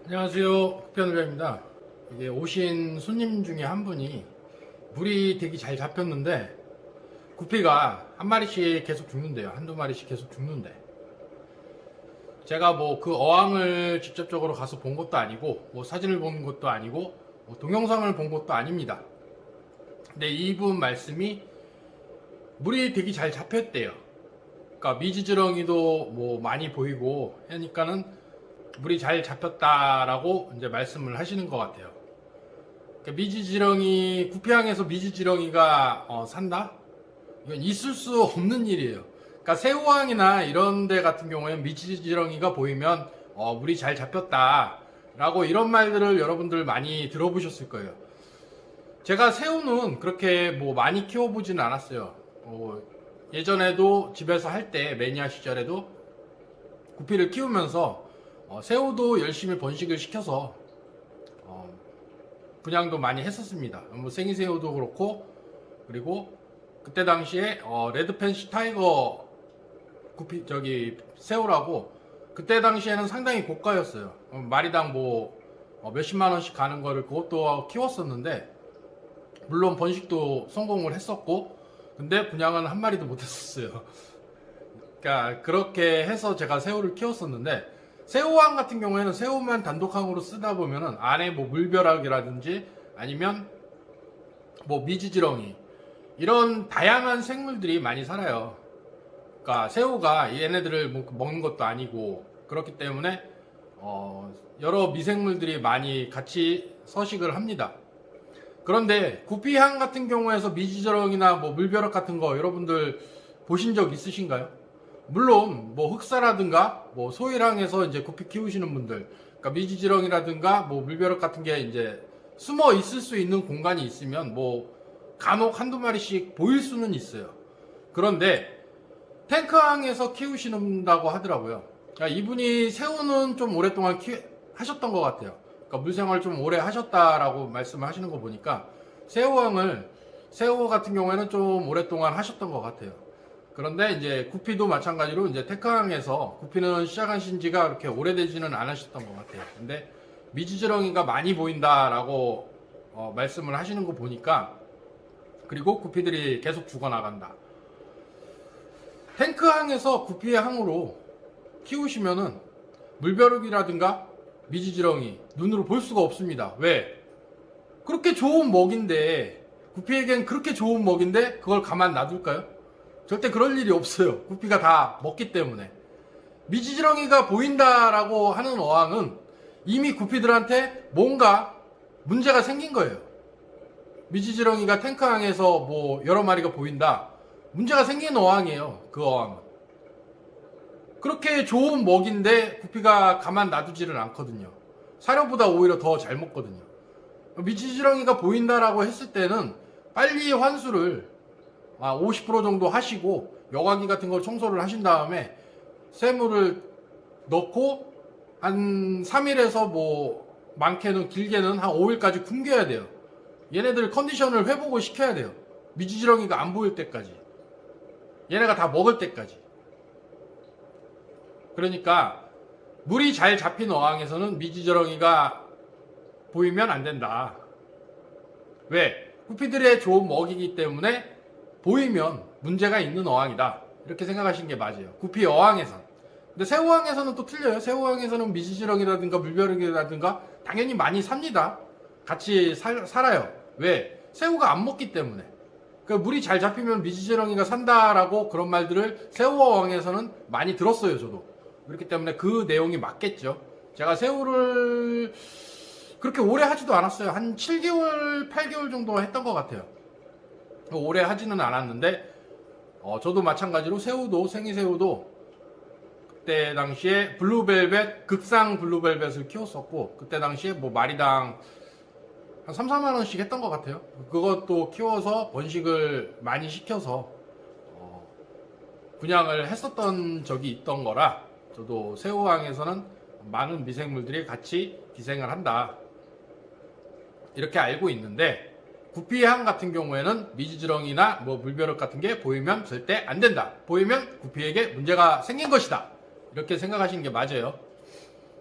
안녕하세요. 국편의료입니다. 이게 오신 손님 중에 한 분이 물이 되게 잘 잡혔는데 구피가 한 마리씩 계속 죽는데요. 한두 마리씩 계속 죽는데 제가 뭐 그 어항을 직접적으로 가서 본 것도 아니고 뭐 사진을 본 것도 아니고 뭐 동영상을 본 것도 아닙니다. 근데 이분 말씀이 물이 되게 잘 잡혔대요. 그러니까 미지지렁이도 뭐 많이 보이고 하니까는 물이 잘 잡혔다라고 이제 말씀을 하시는 것 같아요. 그러니까 미지지렁이 구피항에서 미지지렁이가 산다? 이건 있을 수 없는 일이에요. 그러니까 새우항이나 이런 데 같은 경우에는 미지지렁이가 보이면 물이 잘 잡혔다라고 이런 말들을 여러분들 많이 들어보셨을 거예요. 제가 새우는 그렇게 뭐 많이 키워보지는 않았어요. 예전에도 집에서 할 때 매니아 시절에도 구피를 키우면서 새우도 열심히 번식을 시켜서 분양도 많이 했었습니다. 뭐 생이새우도 그렇고, 그리고 그때 당시에 레드펜시 타이거 구피 새우라고 그때 당시에는 상당히 고가였어요. 마리당 뭐 몇십만 원씩 가는 거를 그것도 키웠었는데, 물론 번식도 성공을 했었고, 근데 분양은 한 마리도 못 했었어요. 그러니까 그렇게 해서 제가 새우를 키웠었는데, 새우항 같은 경우에는 새우만 단독항으로 쓰다 보면은 안에 뭐 물벼락이라든지 아니면 뭐 미지지렁이 이런 다양한 생물들이 많이 살아요. 그러니까 새우가 얘네들을 먹는 것도 아니고 그렇기 때문에 여러 미생물들이 많이 같이 서식을 합니다. 그런데 구피항 같은 경우에서 미지지렁이나 뭐 물벼락 같은 거 여러분들 보신 적 있으신가요? 물론 뭐 흑사라든가 뭐 소일항에서 이제 구피 키우시는 분들, 그러니까 미지지렁이라든가 뭐 물벼락 같은 게 이제 숨어 있을 수 있는 공간이 있으면 뭐 간혹 한두 마리씩 보일 수는 있어요. 그런데 탱크항에서 키우신다고 하더라고요. 그러니까 이분이 새우는 좀 오랫동안 하셨던 것 같아요. 그러니까 물생활 좀 오래 하셨다라고 말씀을 하시는 거 보니까 새우 같은 경우에는 좀 오랫동안 하셨던 것 같아요. 그런데 이제 구피도 마찬가지로 이제 테크항에서 구피는 시작하신 지가 그렇게 오래되지는 않으셨던 것 같아요. 근데 미지지렁이가 많이 보인다라고 말씀을 하시는 거 보니까, 그리고 구피들이 계속 죽어나간다. 탱크항에서 구피의 항으로 키우시면은 물벼룩이라든가 미지지렁이 눈으로 볼 수가 없습니다. 왜? 그렇게 좋은 먹인데, 구피에겐 그렇게 좋은 먹인데 그걸 가만 놔둘까요? 절대 그럴 일이 없어요. 구피가 다 먹기 때문에. 미지지렁이가 보인다라고 하는 어항은 이미 구피들한테 뭔가 문제가 생긴 거예요. 미지지렁이가 탱크항에서 뭐 여러 마리가 보인다. 문제가 생긴 어항이에요. 그 어항은. 그렇게 좋은 먹인데 구피가 가만 놔두지를 않거든요. 사료보다 오히려 더 잘 먹거든요. 미지지렁이가 보인다라고 했을 때는 빨리 환수를 50% 정도 하시고 여과기 같은 걸 청소를 하신 다음에 새물을 넣고 한 3일에서 뭐 많게는 길게는 한 5일까지 굶겨야 돼요. 얘네들 컨디션을 회복을 시켜야 돼요. 미지지렁이가 안 보일 때까지, 얘네가 다 먹을 때까지. 그러니까 물이 잘 잡힌 어항에서는 미지지렁이가 보이면 안 된다. 왜? 구피들의 좋은 먹이기 때문에 보이면 문제가 있는 어항이다. 이렇게 생각하시는 게 맞아요. 구피 어항에선. 근데 새우항에서는 또 틀려요. 새우항에서는 미지지렁이라든가 물벼룩이라든가 당연히 많이 삽니다. 같이 살아요. 왜? 새우가 안 먹기 때문에. 그러니까 물이 잘 잡히면 미지지렁이가 산다라고 그런 말들을 새우어항에서는 많이 들었어요. 저도. 그렇기 때문에 그 내용이 맞겠죠. 제가 새우를 그렇게 오래 하지도 않았어요. 한 7개월, 8개월 정도 했던 것 같아요. 오래 하지는 않았는데 저도 마찬가지로 새우도 생이새우도 그때 당시에 블루벨벳, 극상 블루벨벳을 키웠었고, 그때 당시에 뭐 마리당 한 3, 4만 원씩 했던 것 같아요. 그것도 키워서 번식을 많이 시켜서 분양을 했었던 적이 있던 거라, 저도 새우항에서는 많은 미생물들이 같이 기생을 한다 이렇게 알고 있는데, 구피항 같은 경우에는 미지지렁이나 뭐 물벼룩 같은 게 보이면 절대 안 된다. 보이면 구피에게 문제가 생긴 것이다. 이렇게 생각하시는 게 맞아요.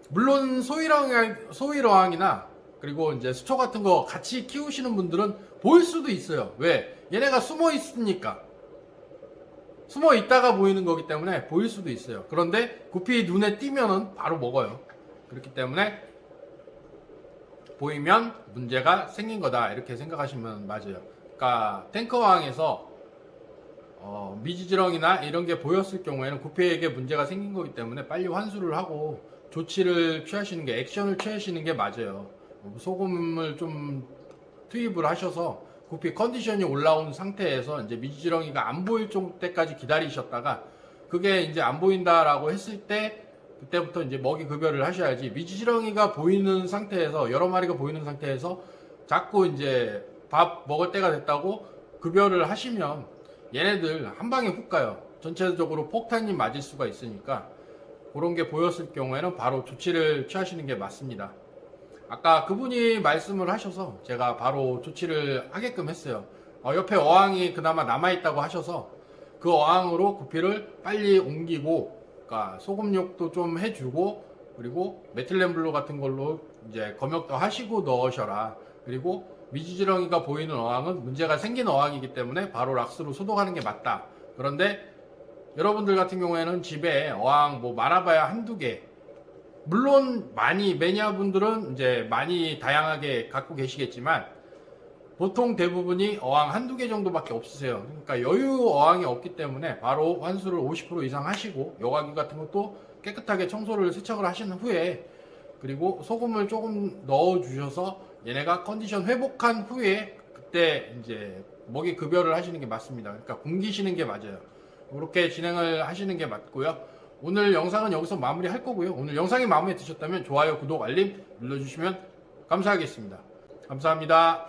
물론 소일어항이나 그리고 이제 수초 같은 거 같이 키우시는 분들은 보일 수도 있어요. 왜? 얘네가 숨어 있으니까. 숨어 있다가 보이는 거기 때문에 보일 수도 있어요. 그런데 구피 눈에 띄면은 바로 먹어요. 그렇기 때문에 보이면 문제가 생긴 거다 이렇게 생각하시면 맞아요. 그러니까 탱커왕에서 미지지렁이나 이런 게 보였을 경우에는 구피에게 문제가 생긴 거기 때문에 빨리 환수를 하고 조치를 취하시는 게, 액션을 취하시는 게 맞아요. 소금을 좀 투입을 하셔서 구피 컨디션이 올라온 상태에서 이제 미지지렁이가 안 보일 때까지 기다리셨다가 그게 이제 안 보인다라고 했을 때 그때부터 이제 먹이 급여를 하셔야지, 미지지렁이가 보이는 상태에서, 여러 마리가 보이는 상태에서 자꾸 이제 밥 먹을 때가 됐다고 급여를 하시면 얘네들 한 방에 훅 가요. 전체적으로 폭탄이 맞을 수가 있으니까 그런 게 보였을 경우에는 바로 조치를 취하시는 게 맞습니다. 아까 그분이 말씀을 하셔서 제가 바로 조치를 하게끔 했어요. 옆에 어항이 그나마 남아있다고 하셔서 그 어항으로 구피를 빨리 옮기고, 그러니까 소금욕도 좀 해주고, 그리고 메틸렌블루 같은 걸로 이제 검역도 하시고 넣으셔라. 그리고 미지지렁이가 보이는 어항은 문제가 생긴 어항이기 때문에 바로 락스로 소독하는 게 맞다. 그런데 여러분들 같은 경우에는 집에 어항 뭐 많아봐야 한두 개, 물론 많이 매니아분들은 이제 많이 다양하게 갖고 계시겠지만 보통 대부분이 어항 한두 개 정도밖에 없으세요. 그러니까 여유 어항이 없기 때문에 바로 환수를 50% 이상 하시고 여과기 같은 것도 깨끗하게 청소를 세척을 하신 후에, 그리고 소금을 조금 넣어 주셔서 얘네가 컨디션 회복한 후에 그때 이제 먹이 급여를 하시는 게 맞습니다. 그러니까 굶기시는 게 맞아요. 그렇게 진행을 하시는 게 맞고요. 오늘 영상은 여기서 마무리할 거고요. 오늘 영상이 마음에 드셨다면 좋아요, 구독, 알림 눌러주시면 감사하겠습니다. 감사합니다.